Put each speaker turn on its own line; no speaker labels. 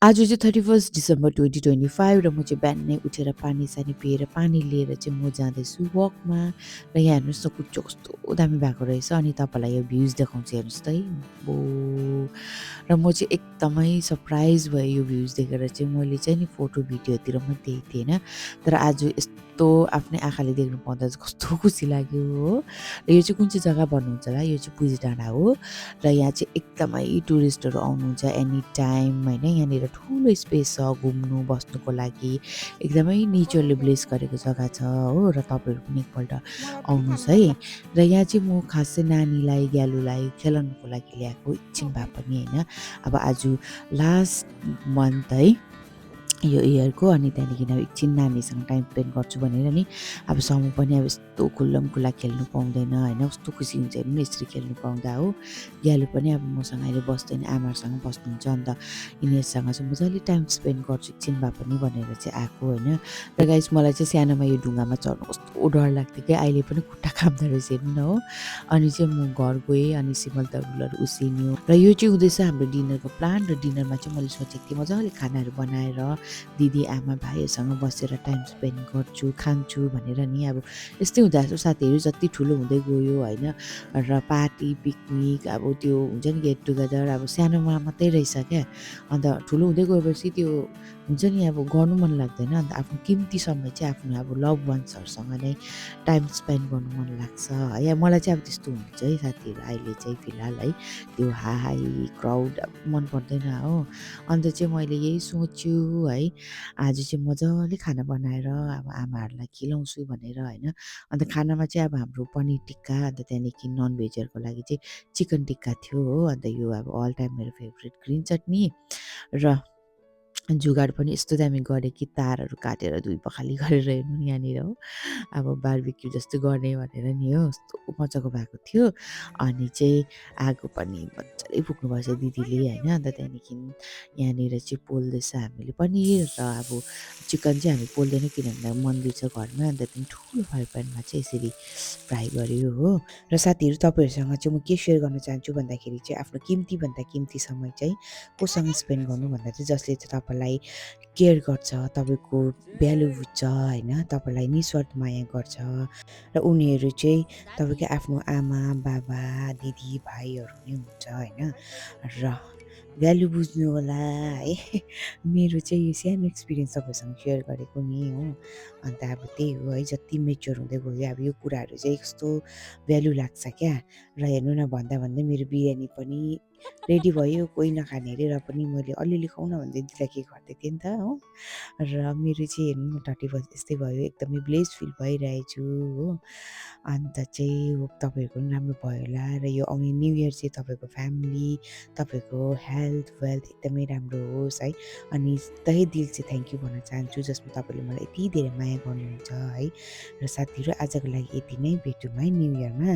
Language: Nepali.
आज चाहिँ 31 डिसेम्बर 2025 र म चाहिँ बिहानै उठेर पानी-सानी पिएर पानी लिएर चाहिँ म जाँदैछु वकमा र यहाँ हेर्नुहोस् न कुच्चो कस्तो दामी भएको रहेछ अनि तपाईँलाई यो भ्युज देखाउँछु हेर्नुहोस् त है। अम्बो! र म चाहिँ एकदमै सरप्राइज भएँ यो भ्युज देखेर चाहिँ मैले चाहिँ नि फोटो भिडियोतिर पनि देखेको थिएँ होइन। तर आज यस्तो आफ्नै आँखाले देख्नु पाउँदा चाहिँ कस्तो खुसी लाग्यो हो। र यो चाहिँ कुन चाहिँ जग्गा भन्नुहुन्छ होला यो चाहिँ पुजे डाँडा हो र यहाँ चाहिँ एकदमै टुरिस्टहरू आउनुहुन्छ एनी टाइम होइन। यहाँनिर ठुलो स्पेस छ घुम्नु बस्नुको लागि एकदमै नेचरले ब्लेस गरेको जग्गा छ हो। र तपाईँहरू पनि एकपल्ट आउनुहोस् है। र यहाँ चाहिँ म खास चाहिँ नानीलाई ग्यालुलाई खेलाउनुको लागि ल्याएको एकछिन भए पनि होइन। अब आज लास्ट मन्थ है यो इयरको अनि त्यहाँदेखि अब एकछिन नानीसँग टाइम स्पेन्ड गर्छु भनेर नि अब समूह पनि अब यस्तो खुल्लम-खुल्ला खेल्नु पाउँदैन होइन। कस्तो खुसी हुन्छ हेर्नु न यसरी खेल्नु पाउँदा हो। ग्यालु पनि अब मसँग अहिले बस्दैन आमाहरूसँग बस्नुहुन्छ अन्त यिनीहरूसँग चाहिँ मजाले टाइम स्पेन्ड गर्छु एकछिन भए पनि भनेर चाहिँ आएको होइन। र गाइस मलाई चाहिँ सानोमा यो ढुङ्गामा चढ्नु कस्तो डर लाग्थ्यो क्या अहिले पनि खुट्टा काप्दो रहेछ हेर्नु न हो। अनि चाहिँ म घर गएँ अनि सिमल तरुलहरू उसिन्यो र यो चाहिँ हुँदैछ हाम्रो डिनरको प्लान र डिनरमा चाहिँ मैले सोचेको थिएँ मजाले खानाहरू बनाएर दिदी आमा भाइहरूसँग बसेर टाइम स्पेन्ड गर्छु खान्छु भनेर नि। अब यस्तै हुँदो साथीहरू जति ठुलो हुँदै गयो होइन र पार्टी पिकनिक अब त्यो हुन्छ नि गेट टुगेदर अब सानोमा मात्रै रहेछ क्या। अन्त ठुलो हुँदै गएपछि त्यो हुन्छ नि अब गर्नु मन लाग्दैन। अन्त आफ्नो किम्ती समय चाहिँ आफ्नो अब लभ वान्सहरूसँग नै टाइम स्पेन्ड गर्नु मन लाग्छ है। मलाई चाहिँ अब त्यस्तो हुन्छ है साथीहरू अहिले चाहिँ फिलहाल है त्यो हाई क्राउड अब मन पर्दैन हो। अन्त चाहिँ मैले यही सोच्यो है आज चाहिँ मजाले खाना बनाएर अब आमाहरूलाई खिलाउँछु भनेर होइन। अन्त खानामा चाहिँ अब हाम्रो पनिर टिक्का अन्त त्यहाँदेखि नन भेजहरूको लागि चाहिँ चिकन टिक्का थियो हो। अन्त यो अब अल टाइम मेरो फेभरेट ग्रिन चटनी र जुगाड पनि यस्तो दामी गरेँ कि तारहरू काटेर धुई पखाली गरेर हेर्नु नि यहाँनिर हो। अब बार्बिक्यू जस्तो गर्ने भनेर नि हो कस्तो मजाको भएको थियो। अनि चाहिँ आगो पनि मजाले फुक्नुपर्छ दिदीले होइन। अन्त त्यहाँदेखि यहाँनिर चाहिँ पोल्दैछ हामीले पनिर र अब चिकन चाहिँ हामी पोल्दैन किनभने मन्दिर छ घरमा। अन्त त्यहाँदेखि ठुलो फ्राई प्यानमा चाहिँ यसरी फ्राई गर्यो हो। र साथीहरू तपाईँहरूसँग चाहिँ म के सेयर गर्न चाहन्छु भन्दाखेरि चाहिँ आफ्नो किम्तीभन्दा किम्ती समय चाहिँ कोसँग स्पेन्ड गर्नु भन्दा चाहिँ जसले चाहिँ तपाईँलाई केयर गर्छ तपाईँको भ्यालु बुझ्छ होइन तपाईँलाई निस्वार्थ माया गर्छ र उनीहरू चाहिँ तपाईँको आफ्नो आमा बाबा दिदी भाइहरू नै हुन्छ होइन। र भ्यालु बुझ्नु होला है। मेरो चाहिँ यो सानो एक्सपिरियन्स तपाईँसँग सेयर गरेको नि हो। अन्त अब त्यही हो है जति मेच्योर हुँदै गयो अब यो कुराहरू चाहिँ कस्तो भ्यालु लाग्छ क्या। र हेर्नु न भन्दा भन्दै मेरो बिरयानी पनि रेडी भयो कोही नखाने अरे र पनि मैले अलिअलि खाउँ न भन्दै दिदीलाई के गर्दै थिएँ नि त हो। र मेरो चाहिँ हेर्नु न 30 यस्तै भयो एकदमै ब्लेस्ड फिल भइरहेछु हो। अन्त चाहिँ होप तपाईँहरूको पनि राम्रो भयो होला र यो आउने न्यू इयर चाहिँ तपाईँको फ्यामिली तपाईँको हेल्थ वेल्थ एकदमै राम्रो होस् है। अनि तहे दिल चाहिँ थ्याङ्क यू भन्न चाहन्छु जसमा तपाईँले मलाई यति धेरै माया गर्नुहुन्छ है। र साथीहरू आजको लागि यति नै भेटौँ है न्यू इयरमा।